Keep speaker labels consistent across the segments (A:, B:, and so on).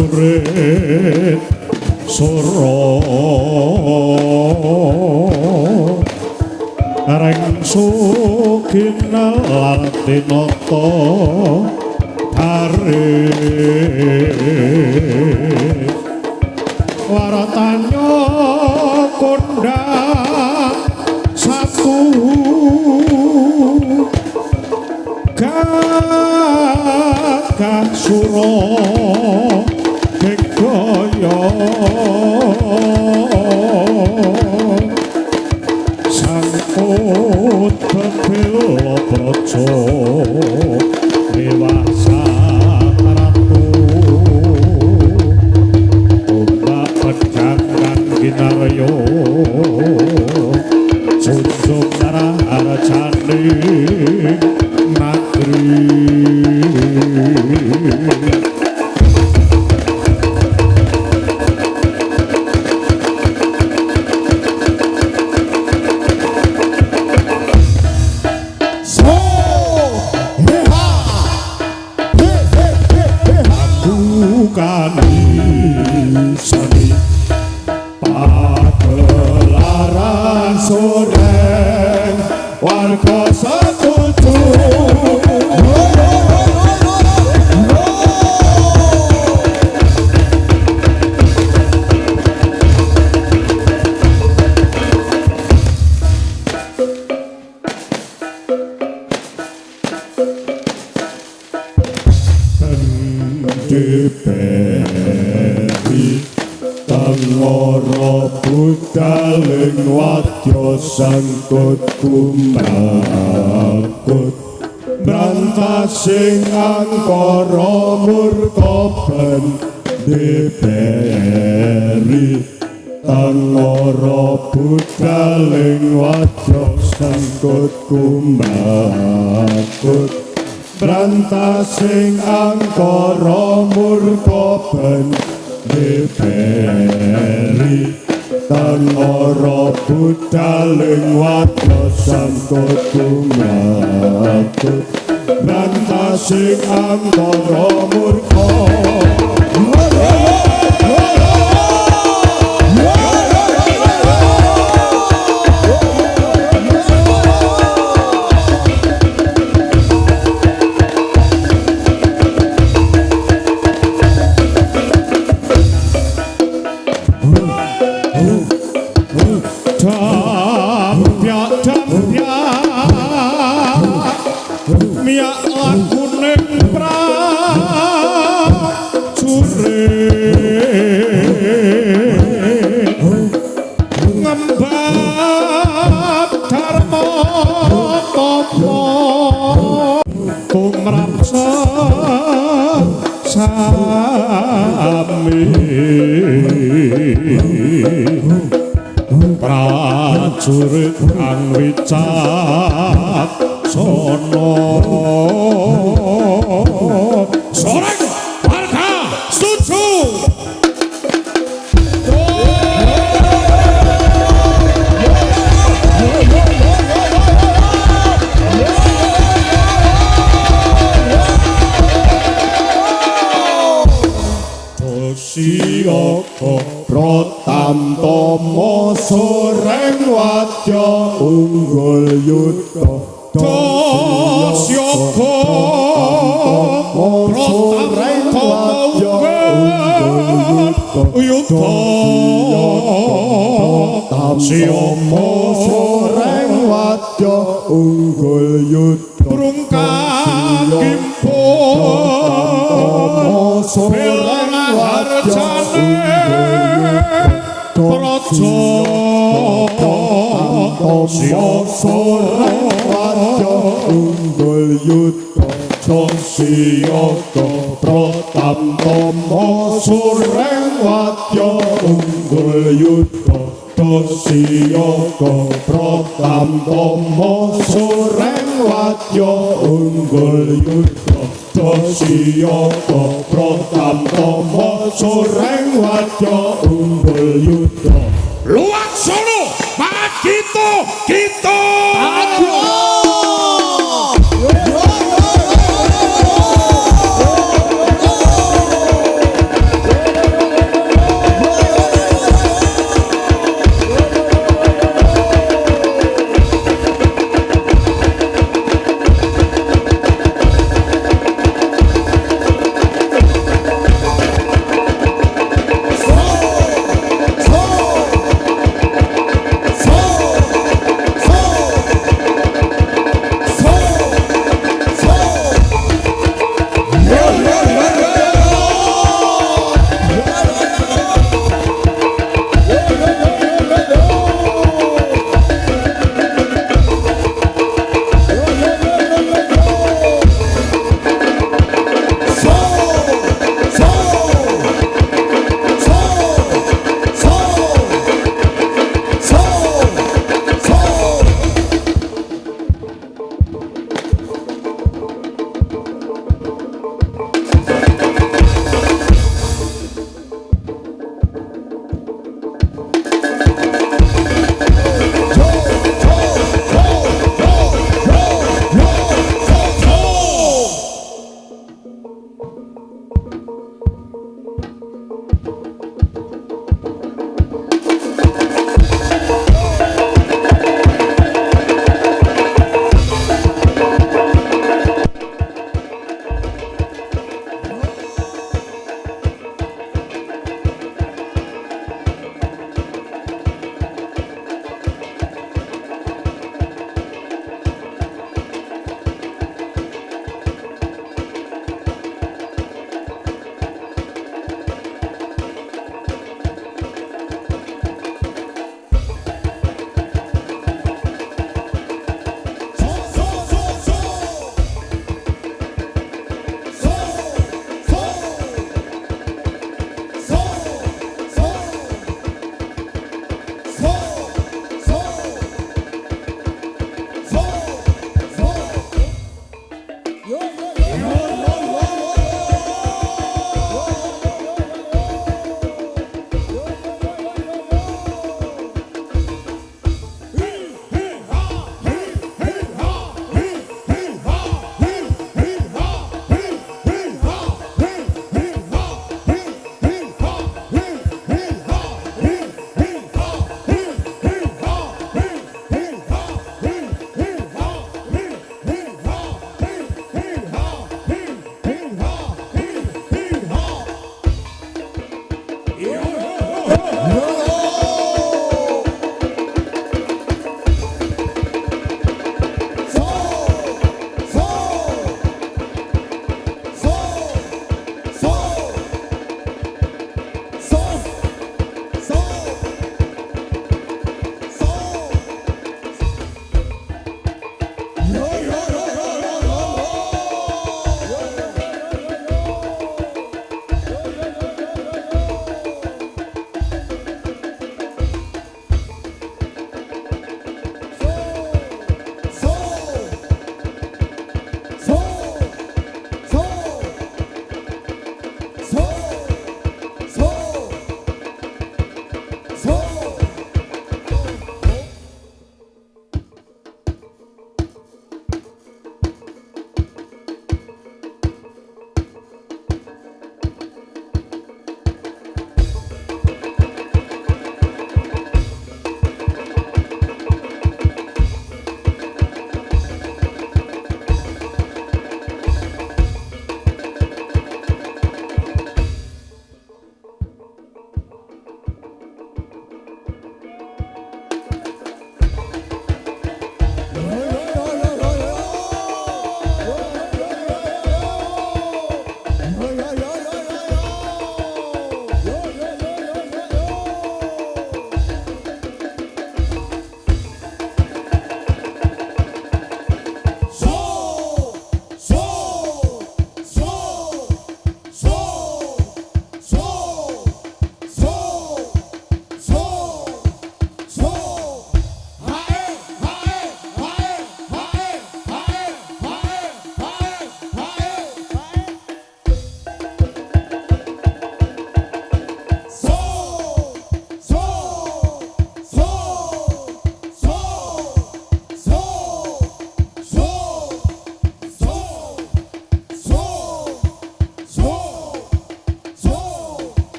A: prajurit Sura Reng Sugina Latinata Hari Waratanya kondang satu Gagah Sura Gegaya Sangkut bebelo praja dewasa ratu ombak pedang kang ginarya junjung narajane negeri sani pagelaran soreng warga setuju Tengara budaling wadya sangkut kumbakut brantasing angkara murka ben diberi Tengara budaling wadya sangkut kumbakut brantasing angkara murka ben diberi Tengara budaling wadya sangkut kumbakut brantasing angkara murka miak lakuning prajurit ngembak dharma tapa tumrapsa sami prajurit kang wicaksana soreng warga setuju Siaka Pratantama soreng wadya unggul yuda Siaka Pratantama yuda Siaka soreng wadya unggul yuda brungkang kimpun soreng harjane praja soreng wadya unggul yuda Siaka Pratantama soreng wadya unggul yuda Siaka Pratantama soreng wadya unggul yuda Siaka Pratantama soreng wadya unggul yuda Luwak Solo Magito Gito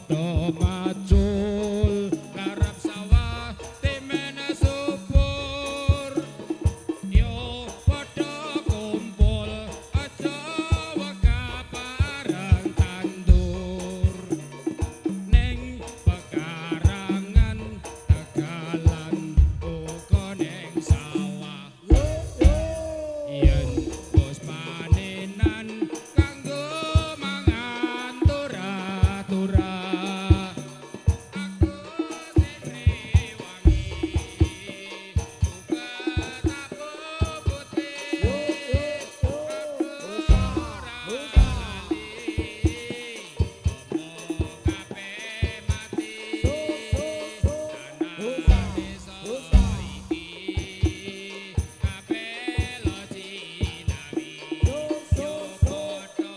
B: padha macul ngarep sawah timene subur yo padha kumpul aja weka pareng tandur ning pekarangan tegalan uga ning sawah yen wis panenan kanggo mangan turah-turah aku sing wangi uga tak putih aku ora lali opo kabeh mati tanah desa iki kabeh lo cinawi yo padha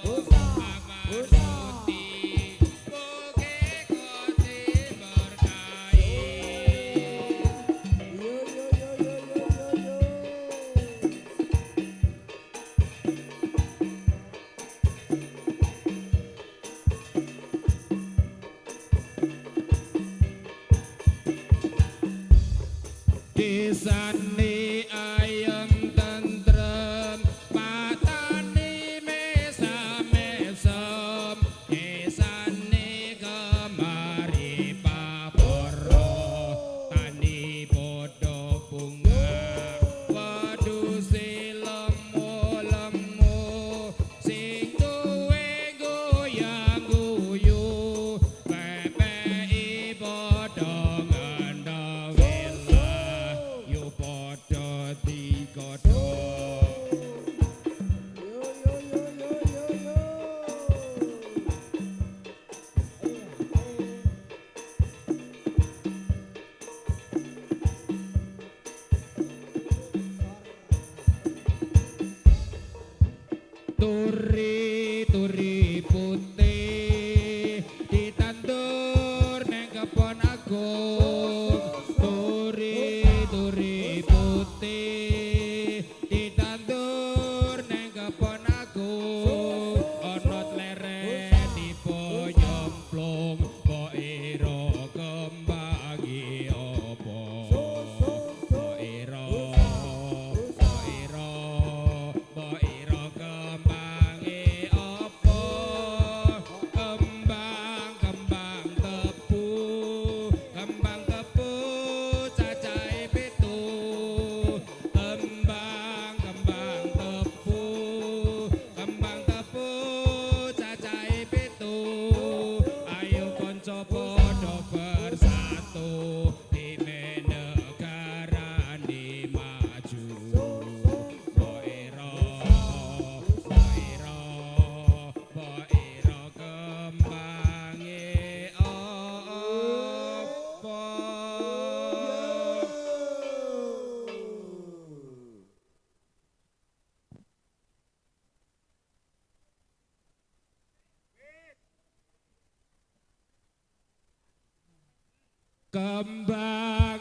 B: pamarsuti mugi Gusti berkahi. Desane ayem tentrem patani mesam-mesem desane kemari paporo tani padha bunga wedhuse lemu-lemu sing duwe goyang-guyu pepeki padha ngendhawi yo padha digodhog turi putih ditandur neng kebon agung turi putih ditandur neng kebon agung ana leret tiba nyemplung mbok ira kembangi apa mbok ira kembangi apa kembang tebu cacahe pitu kembang tebu cacahe pitu ayo kanca padha bersatu dene negarane maju mbok ira kembangi apa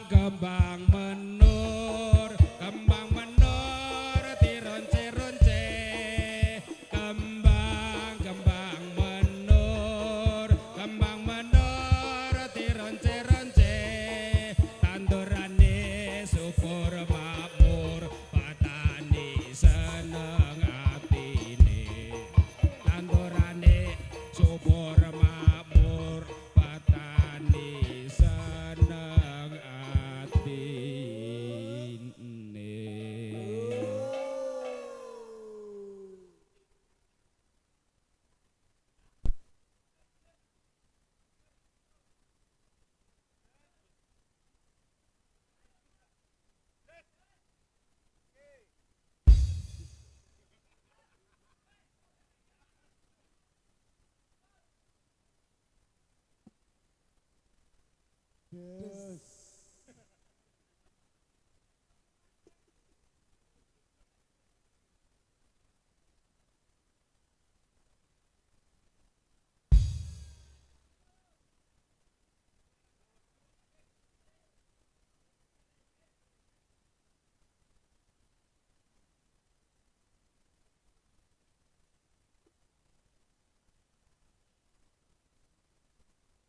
B: kembang menur tironce-ronce kembang menur tironce-ronce tandurane subur makmur petani seneng atine tandurane subur makmur petani seneng atine.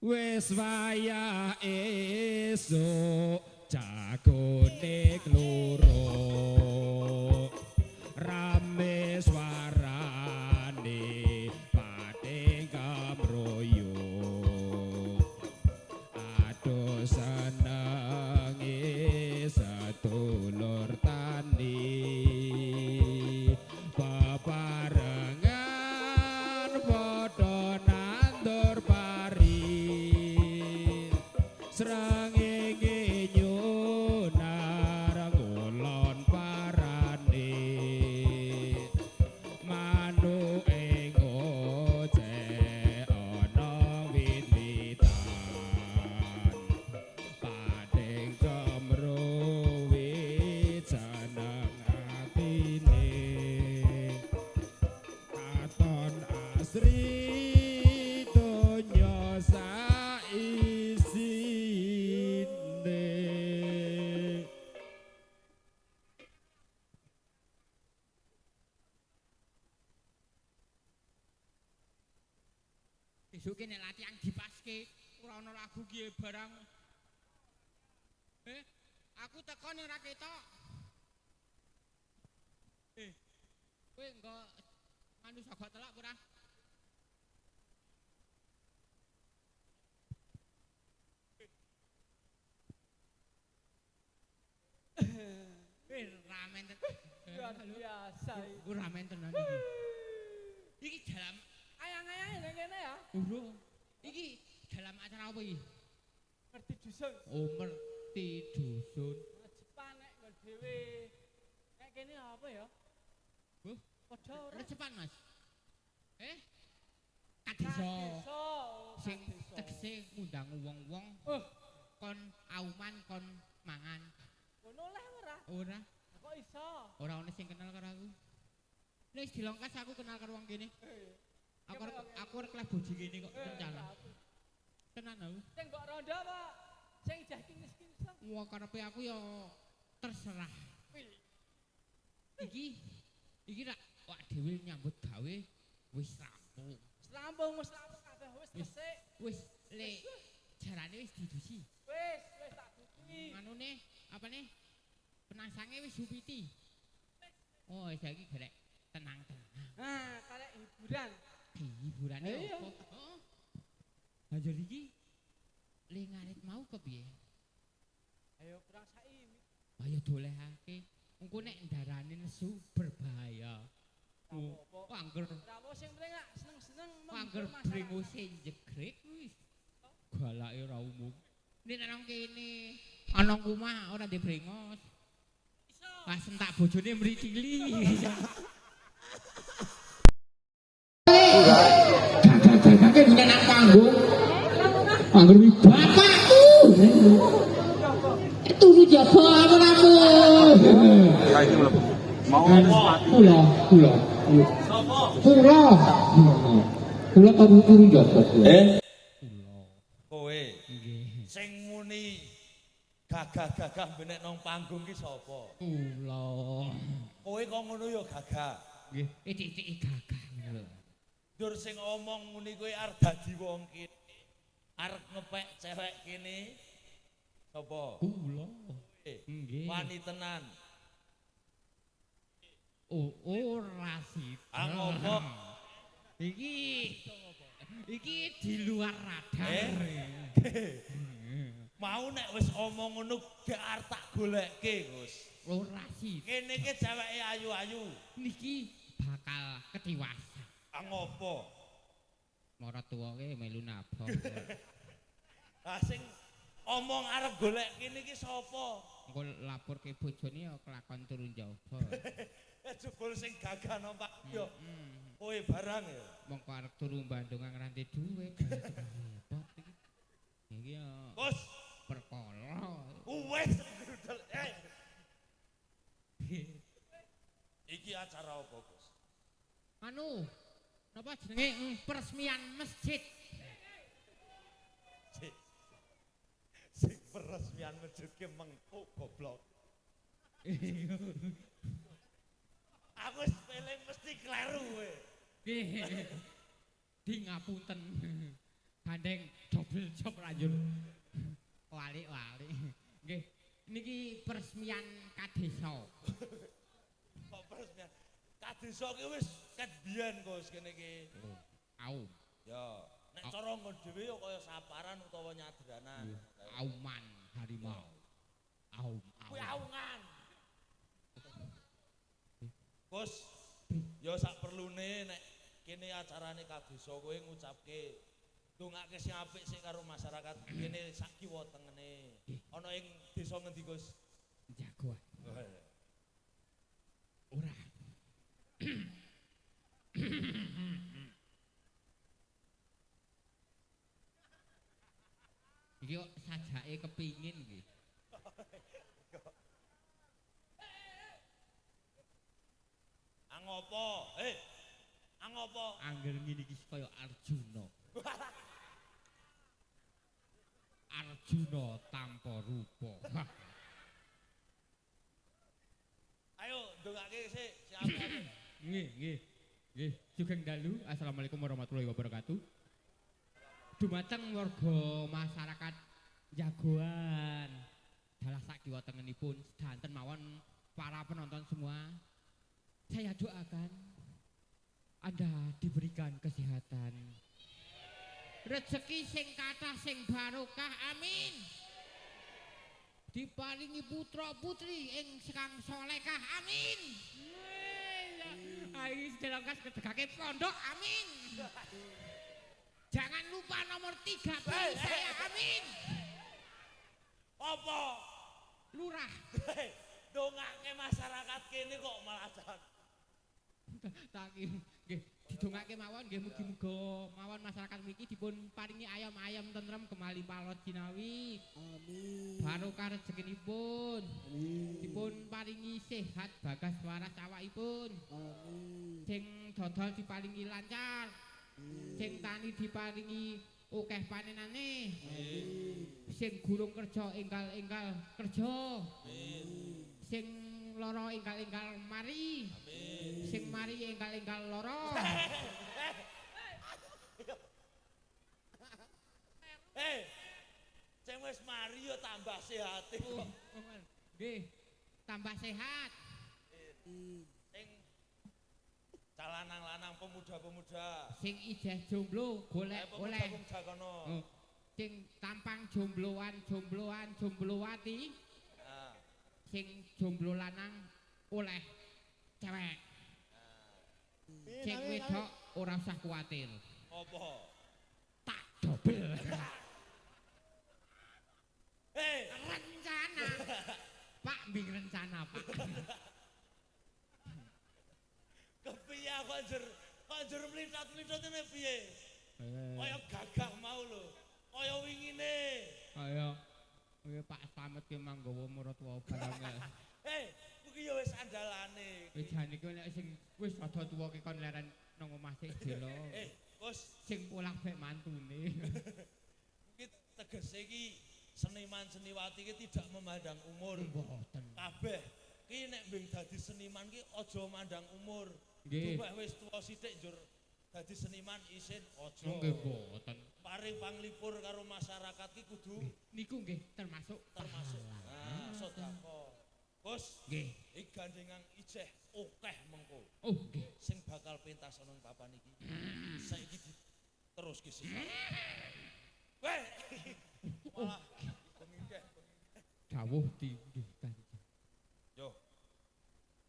B: wis wayah esuk jagone kloro rame swarane pating kamroyo aduh senenge sedulur tani bebarengan padha nandur pari srengenge nyunar ngulon parane manuk ing ojek ana wit-witan pating kemruwi jeneng atine katon asri donya saisine. Besok nek latihan dipaske ora ana lagu ki barang. Aku teko ning ra ketok. Kowe engko anu sagok telak ora? Ramen
C: Luar biasa iki.
B: ramen tenan iki. Iki dalam
C: Ayang-ayang ning kene ya.
B: Bro, iki dalam acara apa iki?
C: Ngerti dusun.
B: Oh, ngerti dusun.
C: Rejepan nek nggon dhewe. Nek kene apa ya?
B: Huh?
C: Padha ora.
B: Rejepan, Mas. Kadesa.
C: Desa.
B: Sing tegese ngundang wong-wong kon auman kon mangan.
C: Ngono leh ora?
B: Ora,
C: Kok iso?
B: ora ono sing kenal karo aku. Nek dilongkas aku kenal karo wong kene. Aku arep kelas boji kene kok kencal. Tenan aku.
C: Sing mbok rondo apa? Sing jah kinis-kinis.
B: Wah, karepe aku ya terserah. Iki rak wak dhewe nyambut gawe wis rampung.
C: Lampung wis kabeh wis resik.
B: Wis le jarane wis didusi.
C: Wis tak duki.
B: Manune apane? Penangsange wis supiti. Oh, saiki gerek tenang-tenang.
C: Nah, karek hiburan.
B: Hiburane
C: Iya.
B: opo? Heeh. Banjur iki le ngarit mau kepiye?
C: Ayo kurang saiki.
B: Ayo dolehake. Engko nek ndarane nesu berbahaya.
C: Apa?
B: Angger
C: Rawo sing penting lak seneng-seneng
B: angger brengose jegrek wis. Galake ora umum. Nek nang kene ana omah ora ndek brengos.
C: Iso.
B: Pas entak bojone mricili. Kakek dina nang panggung. Angger wi bapakku. Turu jaba aku ramu.
D: Mau apa?
B: Kula. Kula kan turu jaba.
D: Kowe
B: Nggih.
D: sing muni gagah-gagah benek nang panggung ki sapa?
B: Kula.
D: Kowe kok ngono ya gagah.
B: Nggih, titik-titik gagah ngono lho.
D: Dur sing omong muni kowe arep dadi wong kene. Arep ngepek cewek kene. Sapa?
B: Kula. Nggih.
D: Wani tenan.
B: Oh, ora sih.
D: Ngopo?
B: Iki di luar radar.
D: Mau nek wis omong ngono gak arep tak golekke, Gus.
B: Ora sih.
D: Kene iki ceweke ayu-ayu.
B: Niki bakal ketiwasan.
D: Ngopo?
B: Mara tuwake melu nabok.
D: Lah sing omong arep golek kene iki sapa?
B: Engko laporke bojone ya kelakon turu njaba.
D: Jebul sing gagah nang Pak yo. Kowe barang ya.
B: Mongko arep turu Bandung ngrante dhuwit. Repot iki. Iki ya
D: Bos,
B: perkara.
D: wes grudel. Iki acara apa, Gus?
B: Anu, napa jenenge peresmian masjid.
D: Sing peresmian masjid ki mengko goblok. Aku wis eling mesti kleru kowe.
B: Nggih. Di ngapunten. Gandeng double job lanjut. Wali. Nggih, niki peresmian kadesa.
D: Kok peresmian? Kadesa ki wis ket biyen Gus kene iki.
B: Au.
D: Ya, nek cara nggon dhewe ya kaya saparan utawa nyadranan.
B: Auman harimau. Aum.
D: Kuwi aungan. Gus, ya sak perlune nek kene acarane kadesa kowe ngucapke ndongake sing apik sik karo masyarakat kene sak kiwa tengene. Ana ing desa ngendi Gus?
B: Jagoan. Ora. Iki kok sajake kepingin nggih.
D: Angopo? Angopo?
B: Angger ngene iki kaya Arjuna. Arjuna tanpa rupa.
D: Ayo ndongake sik siap-siap.
B: Nggih. Sugeng dalu. Assalamualaikum warahmatullahi wabarakatuh. Dumateng warga masyarakat Jagoan. Dalah sakiwa tengenipun sedanten mawon para penonton semua. Saya doakan Anda diberikan kesehatan. Rezeki sing kathah sing barokah, amin. Diparingi putra putri ing sekang solekah, amin. Ayo sedelongkas kedegake pondok, amin. Jangan lupa nomor 3 pilih saya, amin.
D: Apa?
B: Lurah.
D: Dongake masyarakat kene kok malah
B: Tak nggih didongake mawon nggih mugi-muga mawon masyarakat mriki dipun paringi ayam-ayam tentrem kemali palot jinawi.
A: Amin.
B: Barokah rezekinipun. Dipun paringi sehat bagas waras awakipun.
A: Amin.
B: Sing dodol diparingi lancar. Sing tani diparingi akeh panenane. Sing gurung kerja enggal-enggal kerja. Sing lara enggal-enggal mari. Sing mari enggal-enggal lara.
D: Sing wis mari yo tambah sehat kok.
B: Nggih, tambah sehat.
D: Sing calanang-lanang pemuda-pemuda.
B: Sing ijeh jomblo golek oleh.
D: Pemuda kono.
B: Sing tampang jomblowati. Sing jomblo lanang oleh cewek. Sing wedok ora usah kuwatir.
D: Apa?
B: Tak dobel. Rencana. Pak mbing rencana, Pak.
D: Kepiye konjur mlitat-mlitat ngene piye? Kaya gagah mau lho. Kaya wingine.
B: Ayo. Kuwi Pak Slamet ki manggawa maratuwa barange.
D: Kuwi ya wis andalane.
B: Wis jane ki nek sing wis rada tuwa ki kon leren nang omah sik delo.
D: Bos,
B: Sing pulang mek mantune.
D: iki tegese iki seniman seniwati ki tidak memandang umur.
B: Mboten.
D: Kabeh ki nek mbing dadi seniman ki aja mandang umur.
B: Nggih.
D: Cuma wis tuwa sithik njur dadi seniman isin aja.
B: Nggih mboten.
D: Paring panglipur karo masyarakat ki kudu
B: Niku nggih termasuk
D: sedekah. Bos,
B: nggih.
D: iki gandengan ijeh akeh mengko.
B: Oh nggih.
D: Sing bakal pentas ana ning papan iki. Saiki diteruske sih. Weh. Malah pengikeh.
B: Dawuh nggih Kanjeng.
D: Yo.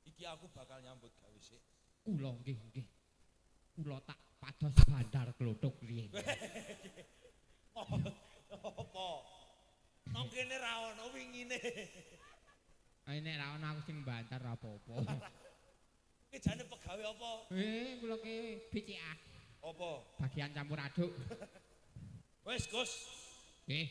D: Iki aku bakal nyambut gawe sik.
B: Kula nggih. Kula tak pados bandar klothok riyen.
D: Apa? Nang kene ra ono wingine.
B: Ayo nek ra ono aku sing bantar apa-apa.
D: Iki jane pegawe apa?
B: Kula ki BCA.
D: Apa?
B: Bagian campur aduk.
D: Wes, Gus.
B: Nggih.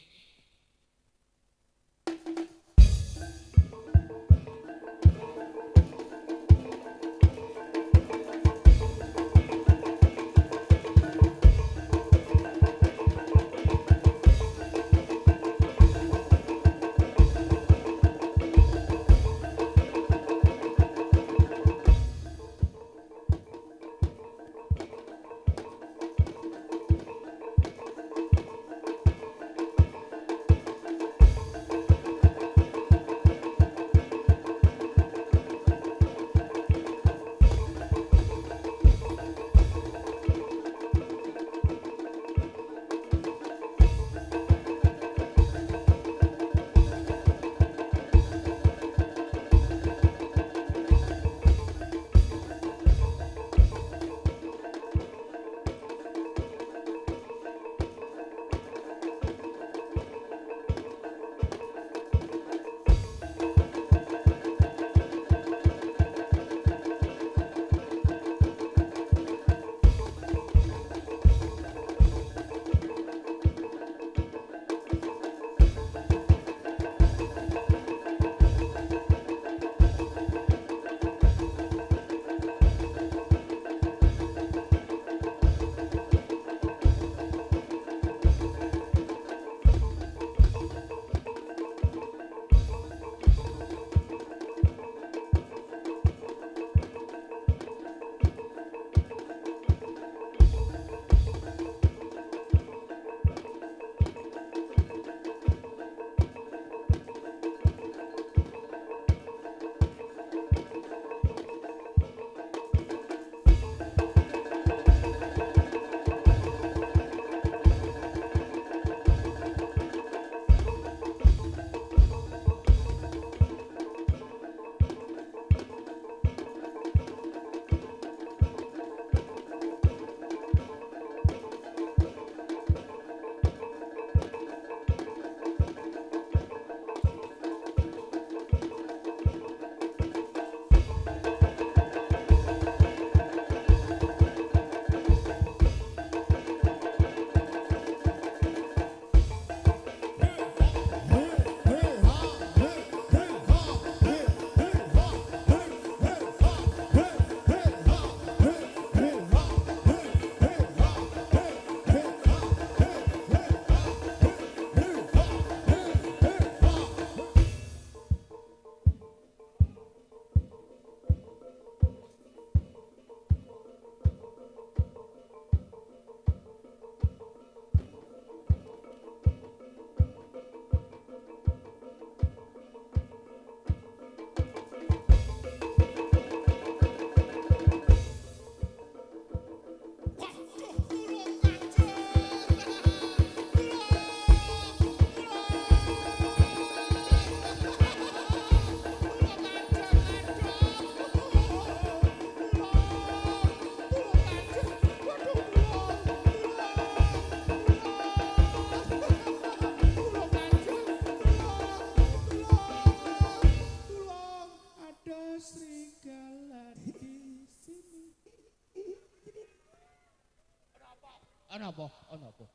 B: apa? Ono apa?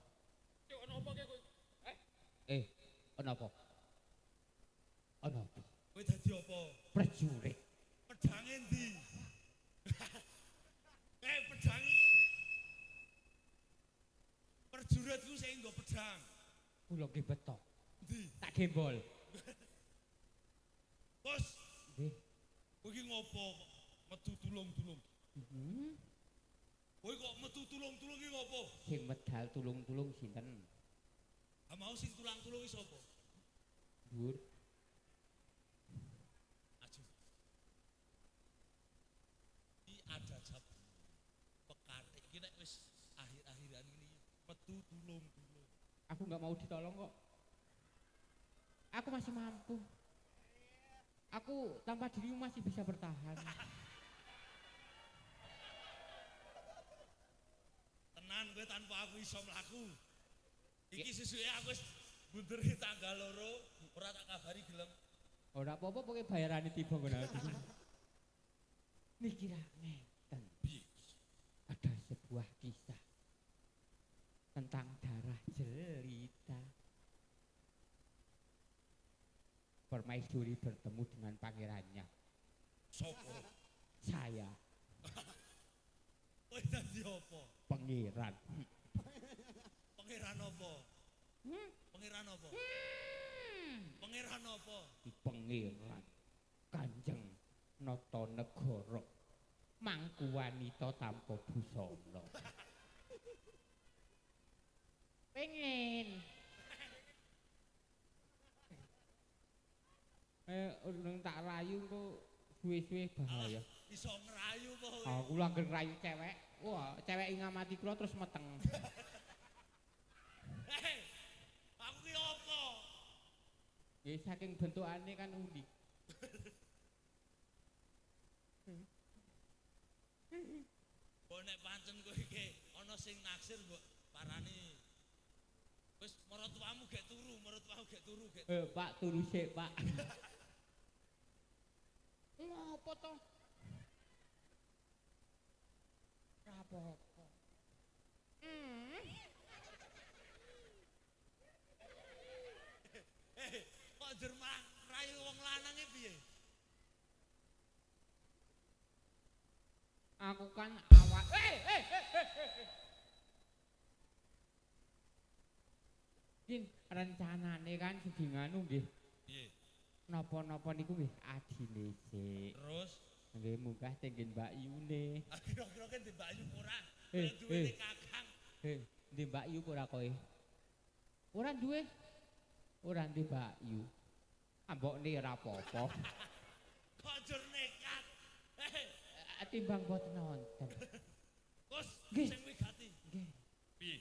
C: Cuk ono apa kowe?
B: Ono apa? Ono apa?
D: Kowe dadi apa?
B: Prajurit.
D: Pedang endi? Pedang iki. Prajurit ku sing nggo pedang.
B: Kula nggih beto.
D: Endi?
B: Tak gembol.
D: Bos,
B: Nggih.
D: kowe iki ngopo kok metu tulung-tulung? Kowe kok metu tulung-tulung iki ngopo?
B: Sing medal tulung-tulung sinten?
D: Ah mau sing tulang-tulung iki sapa?
B: Dhuwur.
D: Aju. Iki ada jab pekatik iki nek wis akhir-akhiran ini metu tulung-tulung.
B: Aku nggak mau ditolong kok. Aku masih mampu. Aku tanpa dirimu masih bisa bertahan.
D: Tenan kowe tanpa aku iso mlaku. Iki sesuke aku wis bunderi tanggal loro, ora tak kabari gelem.
B: Ora apa-apa pokoke bayarane tiba ngono aku. Niki ra ngeten.
D: Piye?
B: Ada sebuah kisah tentang darah jelita. Permaisuri bertemu dengan pangerannya.
D: Sopo?
B: Saya,
D: Kowe dadi apa?
B: pangeran.
D: Pangeran apa? Pangeran apa? Pangeran apa?
B: Pangeran Kanjeng Natanegara mangku wanita tanpa busana. Pengen. Nang tak rayu kok suwe-suwe bahaya.
D: Iso ngerayu apa kowe?
B: Aku langgeng rayu cewek. Wah, cewek ngamati kula terus meteng.
D: Aku ki apa?
B: Nggih saking bentukane kan unik.
D: Kok nek pancen kowe iki ana sing naksir mbok parani. Wis maratuwamu gek turu, maratuwamu gek turu, gek.
B: Pak turu sik, Pak. Ngopo to? Rapopo.
D: Kok jermah rayu wong lanang e piye?
B: Aku kan awak. Kin rencanane kan sedinganu nggih.
D: Piye?
B: Napa-napa niku nggih adine sik.
D: Terus
B: Nggih munggah tenggen Mbak Yune.
D: kira-kira kan di Mbak Ayu ora
B: Eh,
D: duwe kakang.
B: Ndi Mbak Yu ora kowe? Ora duwe. Ora ndi Mbak Yu. Ambokne ora apa-apa.
D: Kok jur nekat.
B: Timbang boten wonten.
D: Bos,
B: Nggih.
D: sing wigati.
B: Nggih.
D: Piye?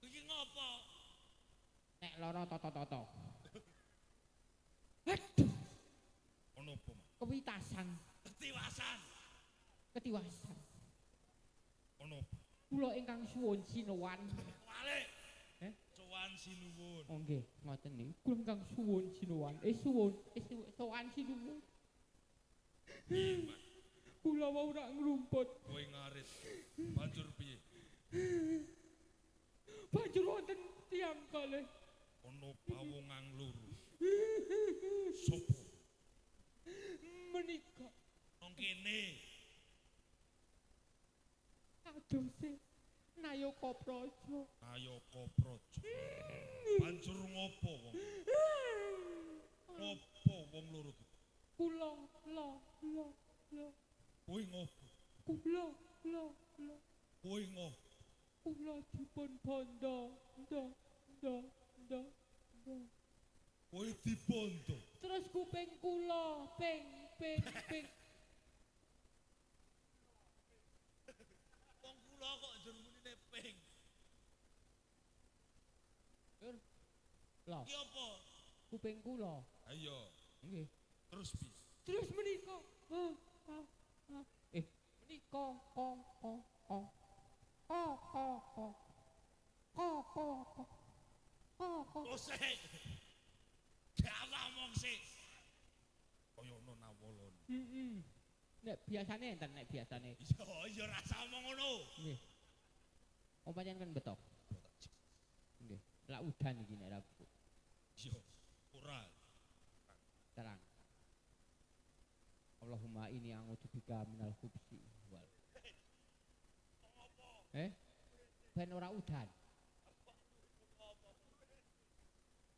D: Iki ngopo?
B: Nek lara toto-toto. Aduh,
D: Ono apa, Mas?
B: kewitasan,
D: Ketiwasan.
B: ketiwasan.
D: Ono apa?
B: Kula ingkang suwun sinuwan.
D: Walik.
B: Eh?
D: Sowan sinuwun.
B: Oh nggih, ngoten niku. Kula ingkang suwun sinuwan. Suwun, sowan sinuwun. Kula wau rak ngrumput.
D: Kowe ngarit. Banjur piye?
B: Banjur wonten tiyang kalih.
D: Ono pawongan loro. Sopo?
B: Menika
D: Nang kene.
B: adose Nayaka Praja.
D: Nayaka Praja. Banjur ngopo wong? Ngopo wong loro ki?
B: Kula
D: Kowe ngopo?
B: kula
D: Kowe ngopo?
B: kula dipun bondo.
D: Kowe dibondo.
B: Terus kuping kula ping.
D: Wong kula kok njur munine ping.
B: Lho,
D: Ki apa?
B: kuping kula.
D: Ayo,
B: Nggih.
D: terus piye?
B: Terus menika. Menika
D: Kosek. Dalah mong sik. Kaya ono nawolon.
B: Nek biasane enten nek biasane.
D: Iya rasa omong ngono.
B: Nggih. Om pancen kan betok. Nggih. Lah udan iki nek ra
D: Iya, ora.
B: terang. Allahumma ini a'udzu bika minal khubsi wal. Ben ora udan.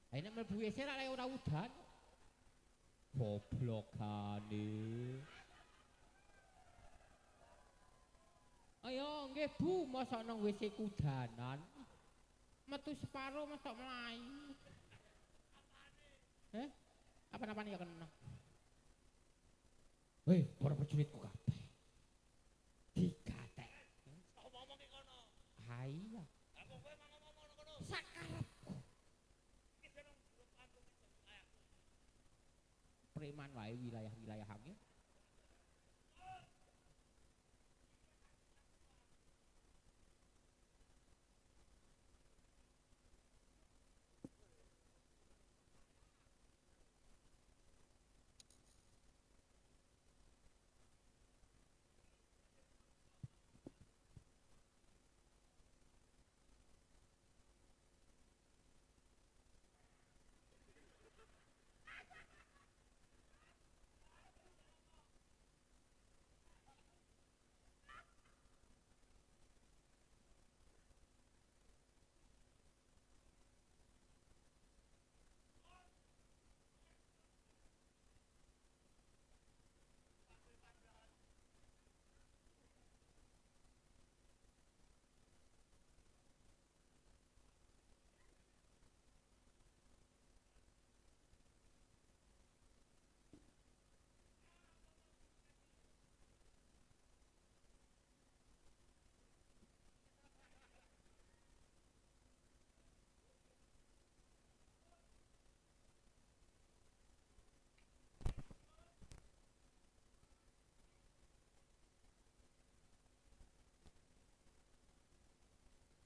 B: Ayo nek mlebu WC ra ora udan. Goblokane. Ayo nggih Bu, mosok nang WC kudanan. Metu separo mosok mlayu. Apa-apane ya kena. Hei, para prajuritku kabeh. Digatek.
D: Ngomong iki kono.
B: Ha iya.
D: Aku kowe ngomong kono.
B: Sakarepku.
D: Iki jeneng grup aku iki.
B: Preman wae wilayah-wilayahane.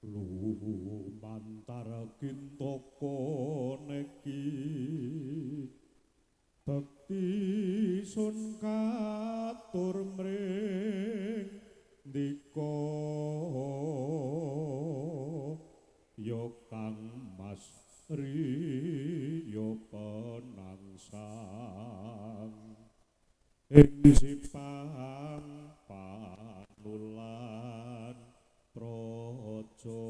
E: Lumantar kintaka neki bekti sun katur mring dika ya kang mas riya penangsang ing sipang panulan praja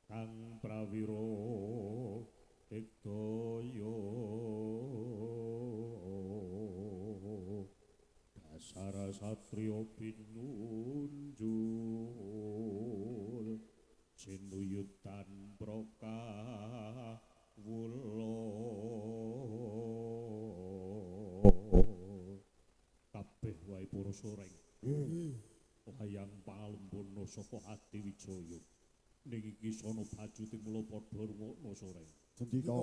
E: kang prawira digdaya dasar satriya pinunjul sinuyutan prakawula kabeh wae para soreng layang palembana saka ati wijaya ning iki sono bajute mula padha rungokno soreng
F: Sendika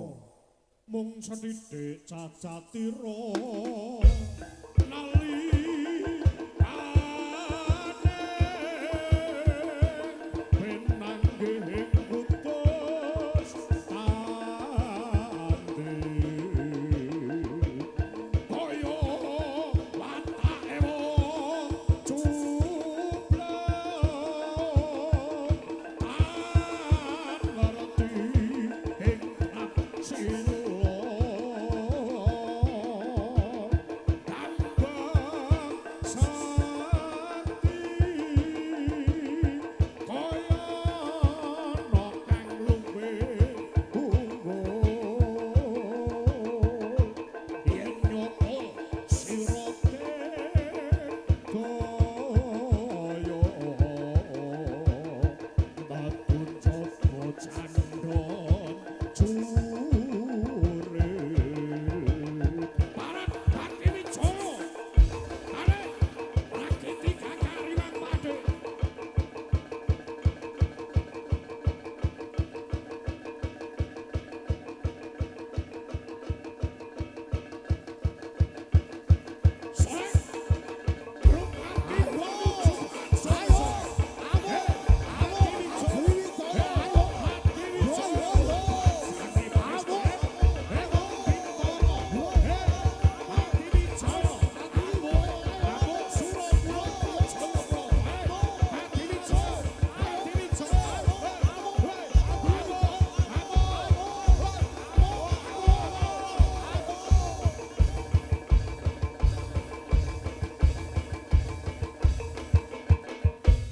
E: mung sethithik cacatira nali penanggih kutus tandhe kaya watake wong cuplok ngerti ing sira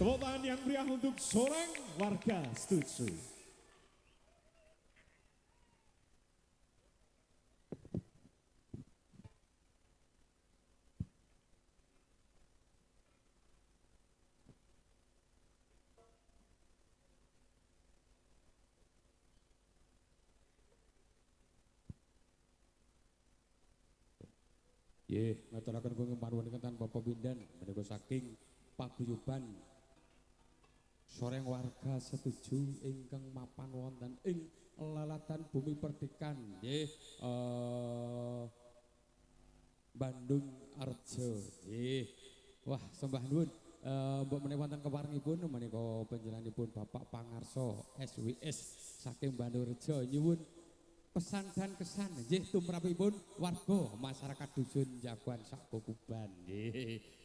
E: Tepuk tangan yang meriah untuk Soreng warga setuju. Ngaturaken kula panuwun ingkang Bapak Bindan menika saking paguyuban Soreng warga setuju ingkang mapan wonten ing lalatan Bumi Perdikan nggih Bandung Arjo nggih. Wah sembah nuwun mbok menawi wonten keparengipun menika panjenenganipun Bapak Pangarso SWS saking Bandung Arjo nyuwun pesan dan kesan nggih tumrapipun warga masyarakat dusun Jagoan Sakukuban nggih.